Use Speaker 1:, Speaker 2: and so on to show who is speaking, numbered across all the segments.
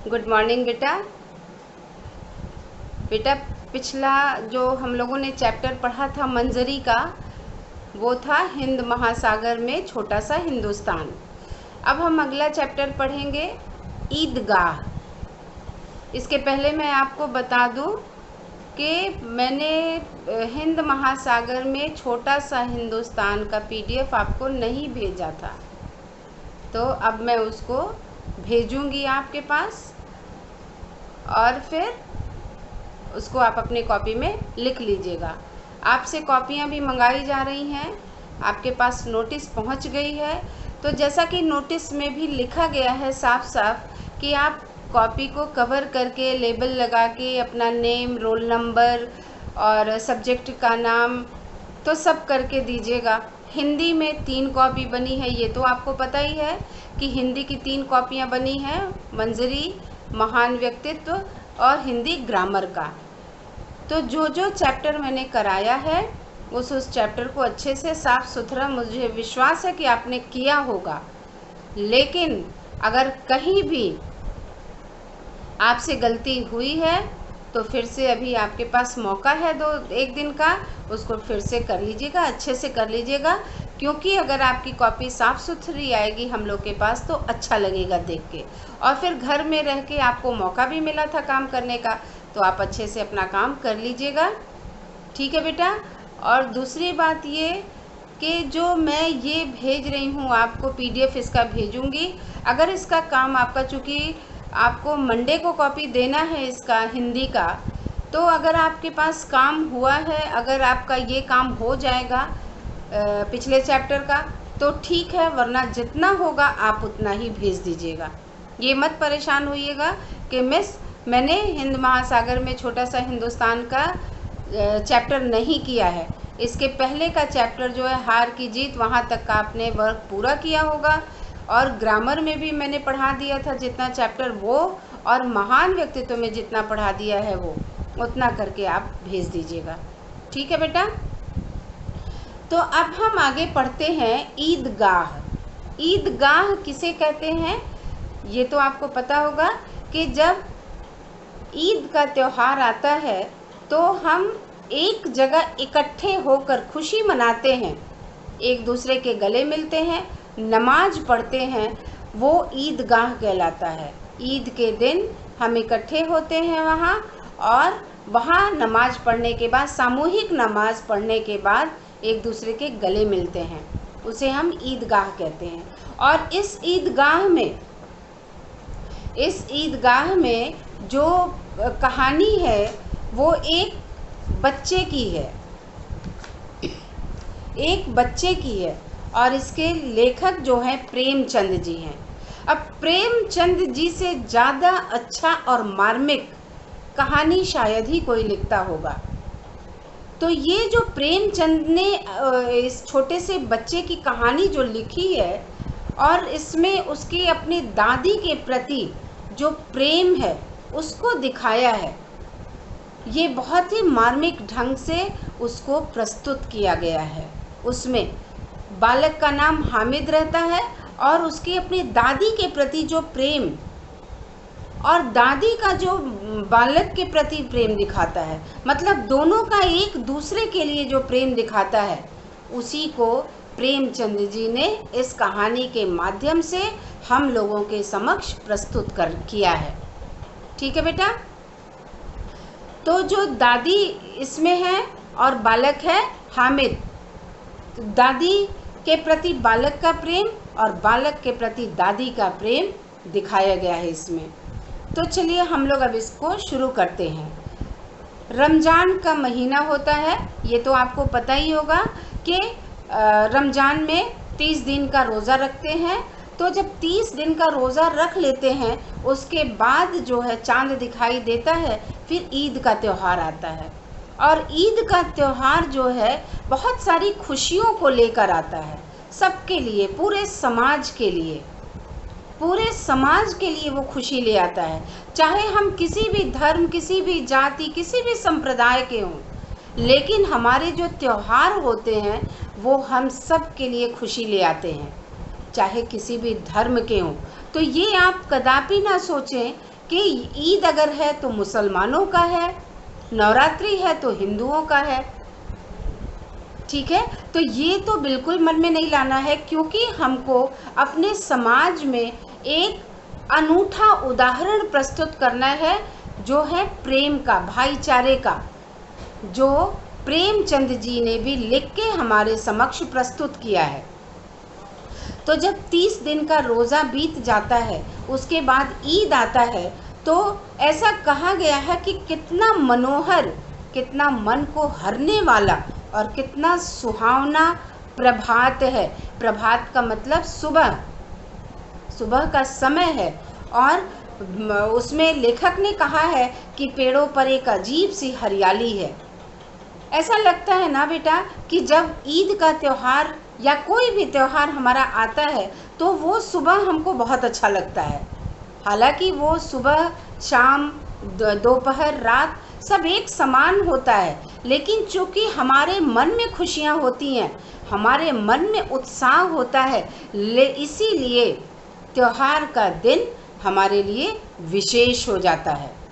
Speaker 1: Good morning बेटा। बेटा पिछला जो हम लोगों ने चैप्टर पढ़ा था मंजरी का, वो था हिंद महासागर में छोटा सा हिंदुस्तान। अब हम अगला चैप्टर पढ़ेंगे ईदगाह। इसके पहले मैं आपको बता दूं कि मैंने हिंद महासागर में छोटा सा हिंदुस्तान का पीडीएफ आपको नहीं भेजा था, तो अब मैं उसको भेजूंगी आपके पास और फिर उसको आप अपनी कॉपी में लिख लीजिएगा। आपसे कॉपियाँ भी मंगाई जा रही हैं, आपके पास नोटिस पहुंच गई है। तो जैसा कि नोटिस में भी लिखा गया है साफ साफ कि आप कॉपी को कवर करके लेबल लगा के अपना नेम, रोल नंबर और सब्जेक्ट का नाम तो सब करके दीजिएगा। हिंदी में 3 कॉपी बनी है, ये तो आपको पता ही है कि हिंदी की 3 कॉपियाँ बनी हैं, मंजरी, महान व्यक्तित्व और हिंदी ग्रामर का। तो जो जो चैप्टर मैंने कराया है उस चैप्टर को अच्छे से साफ सुथरा, मुझे विश्वास है कि आपने किया होगा। लेकिन अगर कहीं भी आपसे गलती हुई है तो फिर से अभी आपके पास मौका है 1 दिन का, उसको फिर से कर लीजिएगा, अच्छे से कर लीजिएगा। क्योंकि अगर आपकी कॉपी साफ़ सुथरी आएगी हम लोग के पास तो अच्छा लगेगा देख के, और फिर घर में रह के आपको मौका भी मिला था काम करने का, तो आप अच्छे से अपना काम कर लीजिएगा। ठीक है बेटा। और दूसरी बात ये कि जो मैं ये भेज रही हूँ आपको पीडीएफ इसका भेजूँगी, अगर इसका काम आपका, चूँकि आपको मंडे को कॉपी देना है इसका हिंदी का, तो अगर आपके पास काम हुआ है, अगर आपका ये काम हो जाएगा पिछले चैप्टर का तो ठीक है, वरना जितना होगा आप उतना ही भेज दीजिएगा। ये मत परेशान होइएगा कि मिस मैंने हिंद महासागर में छोटा सा हिंदुस्तान का चैप्टर नहीं किया है। इसके पहले का चैप्टर जो है हार की जीत, वहाँ तक का आपने वर्क पूरा किया होगा, और ग्रामर में भी मैंने पढ़ा दिया था जितना चैप्टर वो, और महान व्यक्तित्व में जितना पढ़ा दिया है वो उतना करके आप भेज दीजिएगा। ठीक है बेटा। तो अब हम आगे पढ़ते हैं ईदगाह। ईदगाह किसे कहते हैं ये तो आपको पता होगा कि जब ईद का त्यौहार आता है तो हम एक जगह इकट्ठे होकर खुशी मनाते हैं, एक दूसरे के गले मिलते हैं, नमाज पढ़ते हैं, वो ईदगाह कहलाता है। ईद के दिन हम इकट्ठे होते हैं वहाँ, और वहाँ नमाज पढ़ने के बाद, सामूहिक नमाज पढ़ने के बाद एक दूसरे के गले मिलते हैं, उसे हम ईदगाह कहते हैं। और इस ईदगाह में जो कहानी है वो एक बच्चे की है, और इसके लेखक जो हैं प्रेमचंद जी हैं। अब प्रेमचंद जी से ज़्यादा अच्छा और मार्मिक कहानी शायद ही कोई लिखता होगा। तो ये जो प्रेमचंद ने इस छोटे से बच्चे की कहानी जो लिखी है, और इसमें उसकी अपनी दादी के प्रति जो प्रेम है उसको दिखाया है, ये बहुत ही मार्मिक ढंग से उसको प्रस्तुत किया गया है। उसमें बालक का नाम हामिद रहता है, और उसकी अपनी दादी के प्रति जो प्रेम, और दादी का जो बालक के प्रति प्रेम दिखाता है, मतलब दोनों का एक दूसरे के लिए जो प्रेम दिखाता है, उसी को प्रेमचंद जी ने इस कहानी के माध्यम से हम लोगों के समक्ष प्रस्तुत किया है। ठीक है बेटा। तो जो दादी इसमें है और बालक है हामिद, दादी के प्रति बालक का प्रेम और बालक के प्रति दादी का प्रेम दिखाया गया है इसमें। तो चलिए हम लोग अब इसको शुरू करते हैं। रमज़ान का महीना होता है, ये तो आपको पता ही होगा कि रमज़ान में 30 दिन का रोज़ा रखते हैं। तो जब 30 दिन का रोज़ा रख लेते हैं उसके बाद जो है चांद दिखाई देता है, फिर ईद का त्यौहार आता है। और ईद का त्यौहार जो है बहुत सारी खुशियों को लेकर आता है, सबके लिए, पूरे समाज के लिए वो खुशी ले आता है। चाहे हम किसी भी धर्म, किसी भी जाति, किसी भी संप्रदाय के हों, लेकिन हमारे जो त्यौहार होते हैं वो हम सब के लिए खुशी ले आते हैं, चाहे किसी भी धर्म के हों। तो ये आप कदापि ना सोचें कि ईद अगर है तो मुसलमानों का है, नवरात्रि है तो हिंदुओं का है। ठीक है, तो ये तो बिल्कुल मन में नहीं लाना है, क्योंकि हमको अपने समाज में एक अनूठा उदाहरण प्रस्तुत करना है, जो है प्रेम का, भाईचारे का, जो प्रेमचंद जी ने भी लिख के हमारे समक्ष प्रस्तुत किया है। तो जब 30 दिन का रोज़ा बीत जाता है, उसके बाद ईद आता है, तो ऐसा कहा गया है कि कितना मनोहर, कितना मन को हरने वाला और कितना सुहावना प्रभात है। प्रभात का मतलब सुबह, सुबह का समय है। और उसमें लेखक ने कहा है कि पेड़ों पर एक अजीब सी हरियाली है। ऐसा लगता है ना बेटा कि जब ईद का त्यौहार या कोई भी त्यौहार हमारा आता है तो वो सुबह हमको बहुत अच्छा लगता है। हालांकि वो सुबह, शाम, दोपहर, रात सब एक समान होता है, लेकिन चूँकि हमारे मन में खुशियाँ होती हैं, हमारे मन में उत्साह होता है, इसीलिए त्यौहार का दिन हमारे लिए विशेष हो जाता है।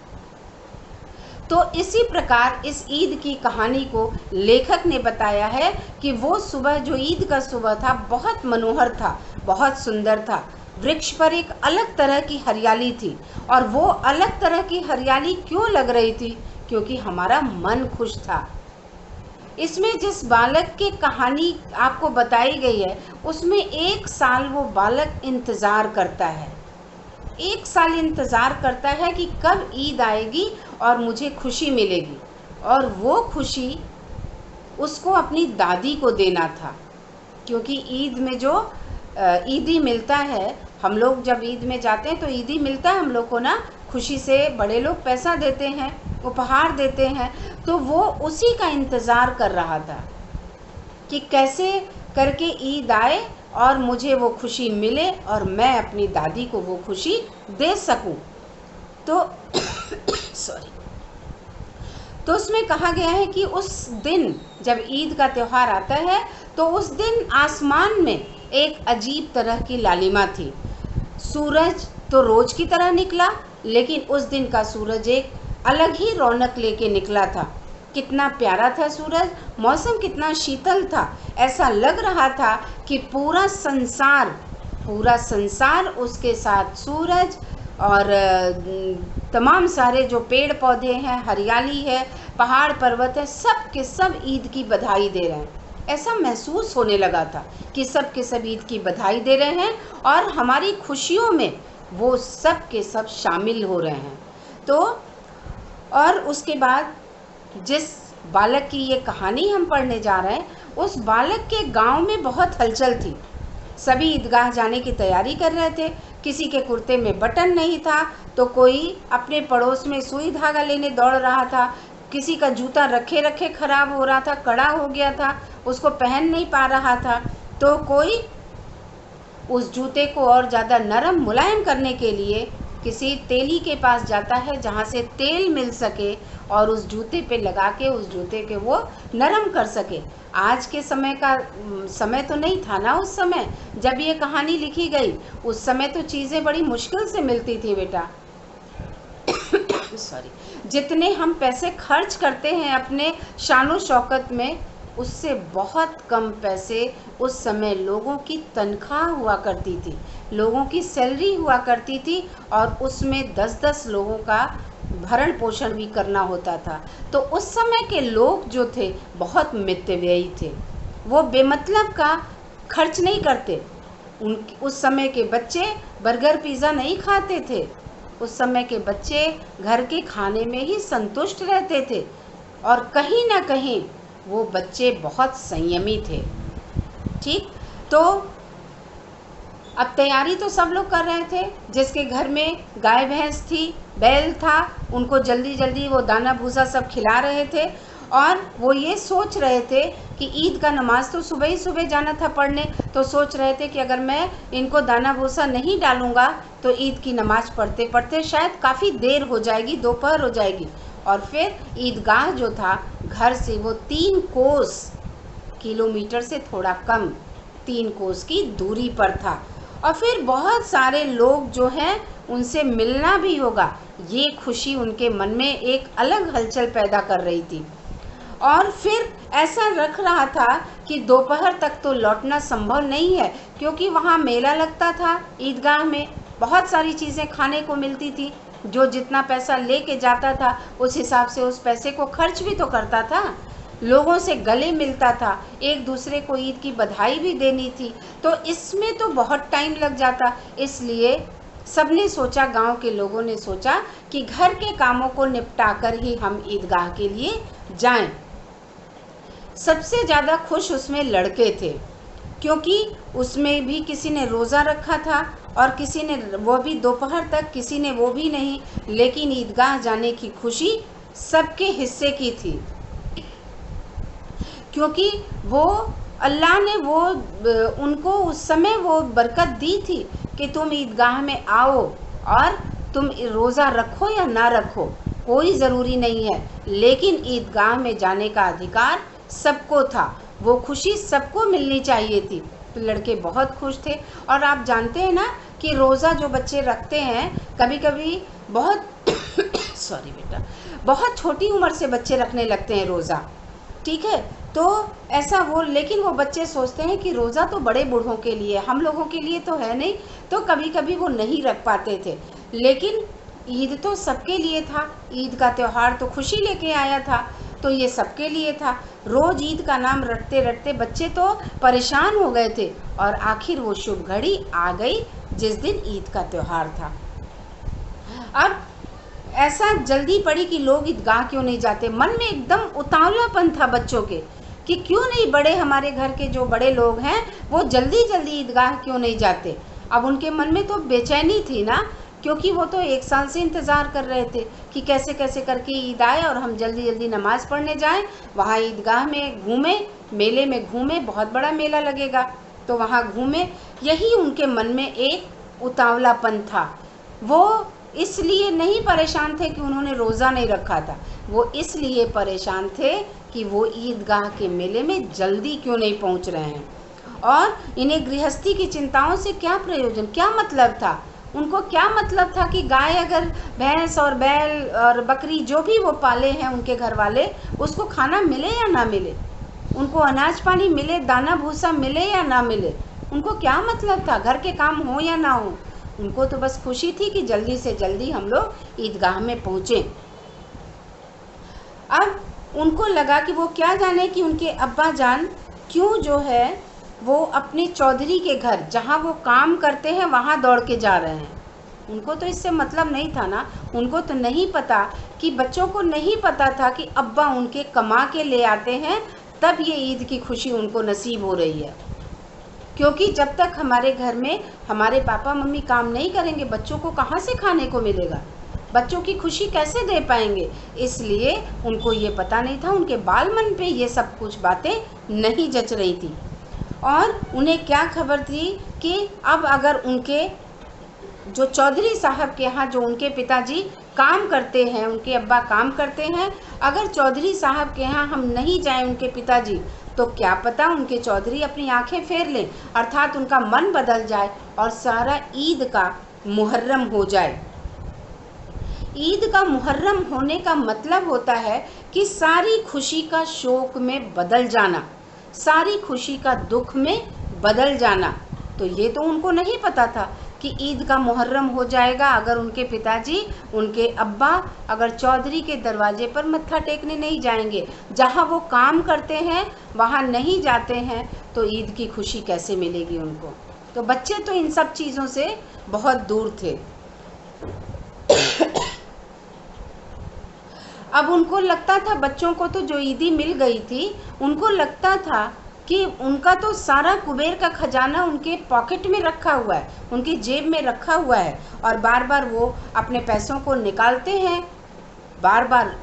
Speaker 1: तो इसी प्रकार इस ईद की कहानी को लेखक ने बताया है कि वो सुबह, जो ईद का सुबह था, बहुत मनोहर था, बहुत सुंदर था। वृक्ष पर एक अलग तरह की हरियाली थी, और वो अलग तरह की हरियाली क्यों लग रही थी? क्योंकि हमारा मन खुश था। इसमें जिस बालक की कहानी आपको बताई गई है, उसमें 1 साल वो बालक इंतज़ार करता है, 1 साल इंतज़ार करता है कि कब ईद आएगी और मुझे खुशी मिलेगी। और वो खुशी उसको अपनी दादी को देना था, क्योंकि ईद में जो ईदी मिलता है, हम लोग जब ईद में जाते हैं तो ईदी मिलता है हम लोग को ना, खुशी से बड़े लोग पैसा देते हैं, उपहार देते हैं। तो वो उसी का इंतज़ार कर रहा था कि कैसे करके ईद आए और मुझे वो खुशी मिले और मैं अपनी दादी को वो खुशी दे सकूं। तो सॉरी, तो उसमें कहा गया है कि उस दिन जब ईद का त्यौहार आता है, तो उस दिन आसमान में एक अजीब तरह की लालिमा थी। सूरज तो रोज की तरह निकला, लेकिन उस दिन का सूरज एक अलग ही रौनक लेके निकला था। कितना प्यारा था सूरज, मौसम कितना शीतल था। ऐसा लग रहा था कि पूरा संसार उसके साथ, सूरज और तमाम सारे जो पेड़ पौधे हैं, हरियाली है, पहाड़ पर्वत है, सब के सब ईद की बधाई दे रहे हैं। ऐसा महसूस होने लगा था कि सब के सब ईद की बधाई दे रहे हैं और हमारी खुशियों में वो सब के सब शामिल हो रहे हैं। तो और उसके बाद जिस बालक की ये कहानी हम पढ़ने जा रहे हैं, उस बालक के गांव में बहुत हलचल थी। सभी ईदगाह जाने की तैयारी कर रहे थे। किसी के कुर्ते में बटन नहीं था, तो कोई अपने पड़ोस में सुई धागा लेने दौड़ रहा था। किसी का जूता रखे रखे खराब हो रहा था, कड़ा हो गया था, उसको पहन नहीं पा रहा था। तो कोई उस जूते को और ज़्यादा नरम मुलायम करने के लिए किसी तेली के पास जाता है, जहाँ से तेल मिल सके और उस जूते पे लगा के उस जूते के वो नरम कर सके। आज के समय तो नहीं था ना उस समय जब ये कहानी लिखी गई। उस समय तो चीज़ें बड़ी मुश्किल से मिलती थी बेटा। सॉरी, जितने हम पैसे खर्च करते हैं अपने शानो शौकत में, उससे बहुत कम पैसे उस समय लोगों की तनख्वाह हुआ करती थी, लोगों की सैलरी हुआ करती थी, और उसमें 10-10 लोगों का भरण पोषण भी करना होता था। तो उस समय के लोग जो थे बहुत मितव्ययी थे, वो बेमतलब का खर्च नहीं करते। उस समय के बच्चे बर्गर पिज़्ज़ा नहीं खाते थे। उस समय के बच्चे घर के खाने में ही संतुष्ट रहते थे, और कहीं ना कहीं वो बच्चे बहुत संयमी थे। ठीक, तो अब तैयारी तो सब लोग कर रहे थे। जिसके घर में गाय भैंस थी, बैल था, उनको जल्दी जल्दी वो दाना भूसा सब खिला रहे थे, और वो ये सोच रहे थे कि ईद का नमाज तो सुबह ही सुबह जाना था पढ़ने। तो सोच रहे थे कि अगर मैं इनको दाना भूसा नहीं डालूँगा तो ईद की नमाज़ पढ़ते पढ़ते शायद काफ़ी देर हो जाएगी, दोपहर हो जाएगी। और फिर ईदगाह जो था घर से वो 3 कोस, किलोमीटर से थोड़ा कम, 3 कोस की दूरी पर था। और फिर बहुत सारे लोग जो हैं उनसे मिलना भी होगा, ये खुशी उनके मन में एक अलग हलचल पैदा कर रही थी। और फिर ऐसा रख रहा था कि दोपहर तक तो लौटना संभव नहीं है, क्योंकि वहाँ मेला लगता था। ईदगाह में बहुत सारी चीज़ें खाने को मिलती थी, जो जितना पैसा लेके जाता था उस हिसाब से उस पैसे को खर्च भी तो करता था, लोगों से गले मिलता था, एक दूसरे को ईद की बधाई भी देनी थी, तो इसमें तो बहुत टाइम लग जाता। इसलिए सबने सोचा, गांव के लोगों ने सोचा कि घर के कामों को निपटा कर ही हम ईदगाह के लिए जाएं। सबसे ज़्यादा खुश उसमें लड़के थे, क्योंकि उसमें भी किसी ने रोज़ा रखा था और किसी ने वो भी दोपहर तक, किसी ने वो भी नहीं, लेकिन ईदगाह जाने की खुशी सबके हिस्से की थी, क्योंकि वो अल्लाह ने वो उनको उस समय वो बरकत दी थी कि तुम ईदगाह में आओ और तुम रोज़ा रखो या ना रखो, कोई ज़रूरी नहीं है, लेकिन ईदगाह में जाने का अधिकार सबको था, वो खुशी सबको मिलनी चाहिए थी। तो लड़के बहुत खुश थे। और आप जानते हैं ना कि रोज़ा जो बच्चे रखते हैं, कभी कभी बहुत सॉरी बेटा, बहुत छोटी उम्र से बच्चे रखने लगते हैं रोज़ा, ठीक है। तो ऐसा वो, लेकिन वो बच्चे सोचते हैं कि रोज़ा तो बड़े बूढ़ों के लिए, हम लोगों के लिए तो है नहीं, तो कभी कभी वो नहीं रख पाते थे। लेकिन ईद तो सबके लिए था, ईद का त्यौहार तो खुशी लेके आया था, तो ये सबके लिए था। रोज़ ईद का नाम रटते रटते बच्चे तो परेशान हो गए थे, और आखिर वो शुभ घड़ी आ गई जिस दिन ईद का त्यौहार था। अब ऐसा जल्दी पड़ी कि लोग ईदगाह क्यों नहीं जाते, मन में एकदम उतावलापन था बच्चों के कि क्यों नहीं, बड़े हमारे घर के जो बड़े लोग हैं वो जल्दी जल्दी ईदगाह क्यों नहीं जाते। अब उनके मन में तो बेचैनी थी ना, क्योंकि वो तो 1 साल से इंतज़ार कर रहे थे कि कैसे कैसे करके ईद आए और हम जल्दी जल्दी नमाज़ पढ़ने जाएं, वहाँ ईदगाह में घूमें, मेले में घूमें, बहुत बड़ा मेला लगेगा तो वहाँ घूमें। यही उनके मन में एक उतावलापन था। वो इसलिए नहीं परेशान थे कि उन्होंने रोज़ा नहीं रखा था, वो इसलिए परेशान थे कि वो ईदगाह के मेले में जल्दी क्यों नहीं पहुँच रहे हैं, और इन्हें गृहस्थी की चिंताओं से क्या प्रयोजन, क्या मतलब था। उनको क्या मतलब था कि गाय, अगर भैंस और बैल और बकरी जो भी वो पाले हैं उनके घर वाले, उसको खाना मिले या ना मिले, उनको अनाज पानी मिले, दाना भूसा मिले या ना मिले, उनको क्या मतलब था, घर के काम हो या ना हो। उनको तो बस खुशी थी कि जल्दी से जल्दी हम लोग ईदगाह में पहुँचें। अब उनको लगा कि वो क्या जाने कि उनके अब्बा जान क्यों जो है वो अपने चौधरी के घर, जहाँ वो काम करते हैं, वहाँ दौड़ के जा रहे हैं। उनको तो इससे मतलब नहीं था ना, उनको तो नहीं पता कि बच्चों को नहीं पता था कि अब्बा उनके कमा के ले आते हैं, तब ये ईद की खुशी उनको नसीब हो रही है। क्योंकि जब तक हमारे घर में हमारे पापा मम्मी काम नहीं करेंगे, बच्चों को कहाँ से खाने को मिलेगा, बच्चों की खुशी कैसे दे पाएंगे। इसलिए उनको ये पता नहीं था, उनके बाल मन पे ये सब कुछ बातें नहीं जच रही थी। और उन्हें क्या खबर थी कि अब अगर उनके जो चौधरी साहब के यहाँ, जो उनके पिताजी काम करते हैं, उनके अब्बा काम करते हैं, अगर चौधरी साहब के यहाँ हम नहीं जाएं उनके पिताजी, तो क्या पता उनके चौधरी अपनी आंखें फेर लें, अर्थात उनका मन बदल जाए और सारा ईद का मुहर्रम हो जाए। ईद का मुहर्रम होने का मतलब होता है कि सारी खुशी का शोक में बदल जाना, सारी खुशी का दुख में बदल जाना। तो ये तो उनको नहीं पता था कि ईद का मुहर्रम हो जाएगा अगर उनके पिताजी, उनके अब्बा अगर चौधरी के दरवाजे पर मत्था टेकने नहीं जाएंगे, जहाँ वो काम करते हैं वहाँ नहीं जाते हैं, तो ईद की खुशी कैसे मिलेगी उनको। तो बच्चे तो इन सब चीज़ों से बहुत दूर थे। अब उनको लगता था, बच्चों को तो जो ईदी मिल गई थी, उनको लगता था कि उनका तो सारा कुबेर का खजाना उनके पॉकेट में रखा हुआ है, उनकी जेब में रखा हुआ है, और बार बार वो अपने पैसों को निकालते हैं, बार बार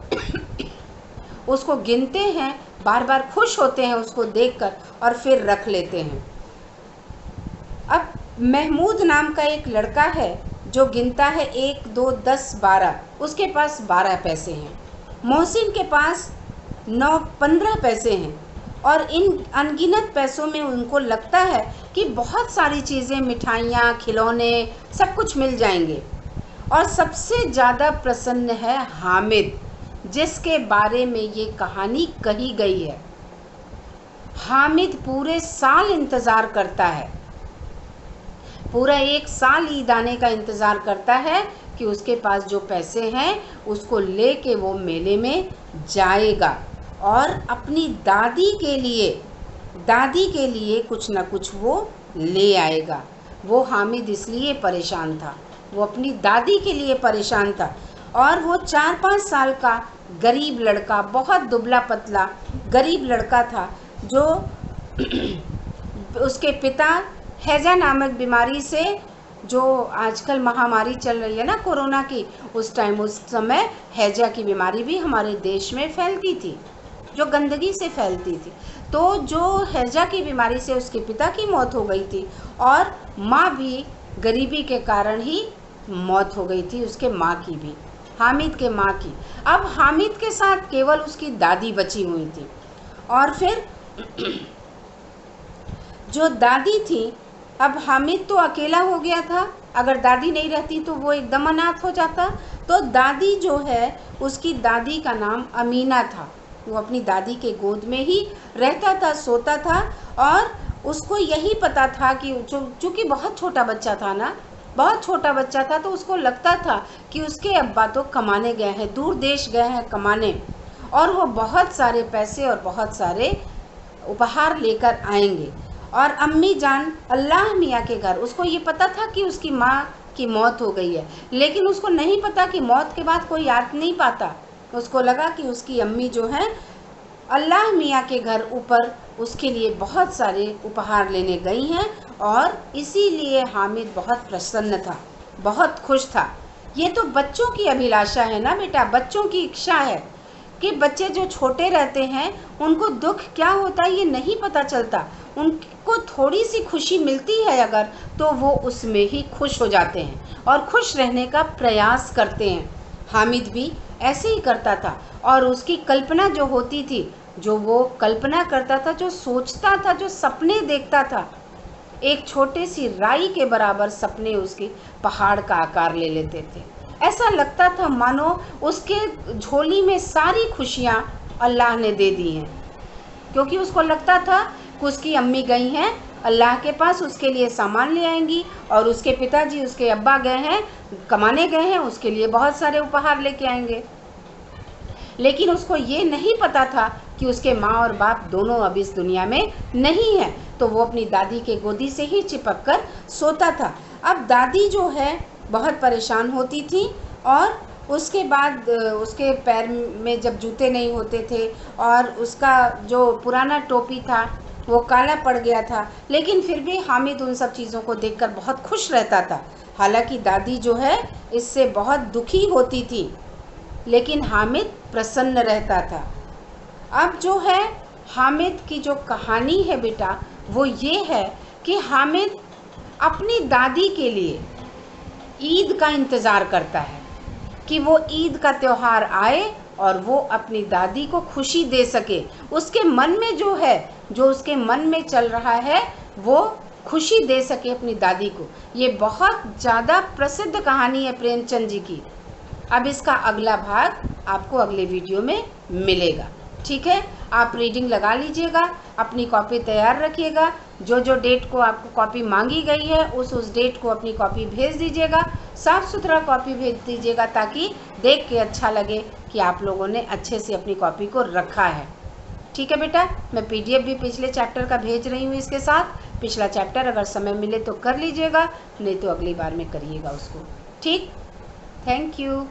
Speaker 1: उसको गिनते हैं, बार बार खुश होते हैं उसको देखकर और फिर रख लेते हैं। अब महमूद नाम का एक लड़का है जो गिनता है 1 2 10 12, उसके पास 12 पैसे हैं। मोहसिन के पास 9 15 पैसे हैं, और इन अनगिनत पैसों में उनको लगता है कि बहुत सारी चीज़ें, मिठाइयाँ, खिलौने, सब कुछ मिल जाएंगे। और सबसे ज़्यादा प्रसन्न है हामिद, जिसके बारे में ये कहानी कही गई है। हामिद पूरे साल इंतज़ार करता है, पूरा 1 साल ईद आने का इंतज़ार करता है कि उसके पास जो पैसे हैं उसको लेके वो मेले में जाएगा और अपनी दादी के लिए कुछ ना कुछ वो ले आएगा। वो हामिद इसलिए परेशान था, वो अपनी दादी के लिए परेशान था। और वो 4-5 साल का गरीब लड़का, बहुत दुबला पतला गरीब लड़का था, जो उसके पिता हैजा नामक बीमारी से, जो आजकल महामारी चल रही है ना कोरोना की, उस समय हैजा की बीमारी भी हमारे देश में फैलती थी, जो गंदगी से फैलती थी। तो जो हैजा की बीमारी से उसके पिता की मौत हो गई थी और माँ भी गरीबी के कारण ही मौत हो गई थी, उसके माँ की भी, हामिद के माँ की। अब हामिद के साथ केवल उसकी दादी बची हुई थी। और फिर जो दादी थी, अब हामिद तो अकेला हो गया था, अगर दादी नहीं रहती तो वो एकदम अनाथ हो जाता। तो दादी जो है, उसकी दादी का नाम अमीना था। वो अपनी दादी के गोद में ही रहता था, सोता था, और उसको यही पता था कि चूँकि बहुत छोटा बच्चा था ना, बहुत छोटा बच्चा था, तो उसको लगता था कि उसके अब्बा तो कमाने गए हैं, दूर देश गए हैं कमाने, और वो बहुत सारे पैसे और बहुत सारे उपहार लेकर आएंगे। और अम्मी जान अल्लाह मियाँ के घर, उसको ये पता था कि उसकी माँ की मौत हो गई है, लेकिन उसको नहीं पता कि मौत के बाद कोई याद नहीं पाता। उसको लगा कि उसकी अम्मी जो है अल्लाह मियाँ के घर ऊपर उसके लिए बहुत सारे उपहार लेने गई हैं, और इसीलिए हामिद बहुत प्रसन्न था, बहुत खुश था। ये तो बच्चों की अभिलाषा है ना बेटा, बच्चों की इच्छा है कि बच्चे जो छोटे रहते हैं उनको दुख क्या होता है ये नहीं पता चलता। उनको थोड़ी सी खुशी मिलती है अगर, तो वो उसमें ही खुश हो जाते हैं और खुश रहने का प्रयास करते हैं। हामिद भी ऐसे ही करता था, और उसकी कल्पना जो होती थी, जो वो कल्पना करता था, जो सोचता था, जो सपने देखता था, एक छोटे सी राई के बराबर सपने उसके पहाड़ का आकार ले लेते थे। ऐसा लगता था मानो उसके झोली में सारी खुशियाँ अल्लाह ने दे दी हैं, क्योंकि उसको लगता था कि उसकी अम्मी गई हैं अल्लाह के पास, उसके लिए सामान ले आएंगी, और उसके पिताजी, उसके अब्बा गए हैं कमाने गए हैं, उसके लिए बहुत सारे उपहार लेके आएंगे। लेकिन उसको ये नहीं पता था कि उसके माँ और बाप दोनों अब इस दुनिया में नहीं है, तो वो अपनी दादी के गोदी से ही चिपक कर सोता था। अब दादी जो है बहुत परेशान होती थी, और उसके बाद उसके पैर में जब जूते नहीं होते थे, और उसका जो पुराना टोपी था वो काला पड़ गया था, लेकिन फिर भी हामिद उन सब चीज़ों को देखकर बहुत खुश रहता था। हालांकि दादी जो है इससे बहुत दुखी होती थी, लेकिन हामिद प्रसन्न रहता था। अब जो है हामिद की जो कहानी है बेटा, वो ये है कि हामिद अपनी दादी के लिए ईद का इंतज़ार करता है कि वो ईद का त्यौहार आए और वो अपनी दादी को खुशी दे सके। उसके मन में जो है, जो उसके मन में चल रहा है, वो खुशी दे सके अपनी दादी को। ये बहुत ज़्यादा प्रसिद्ध कहानी है प्रेमचंद जी की। अब इसका अगला भाग आपको अगले वीडियो में मिलेगा, ठीक है। आप रीडिंग लगा लीजिएगा, अपनी कॉपी तैयार रखिएगा। जो जो डेट को आपको कॉपी मांगी गई है उस डेट को अपनी कॉपी भेज दीजिएगा। साफ़ सुथरा कॉपी भेज दीजिएगा, ताकि देख के अच्छा लगे कि आप लोगों ने अच्छे से अपनी कॉपी को रखा है, ठीक है बेटा। मैं PDF भी पिछले चैप्टर का भेज रही हूँ इसके साथ। पिछला चैप्टर अगर समय मिले तो कर लीजिएगा, नहीं तो अगली बार में करिएगा उसको, ठीक। Thank you.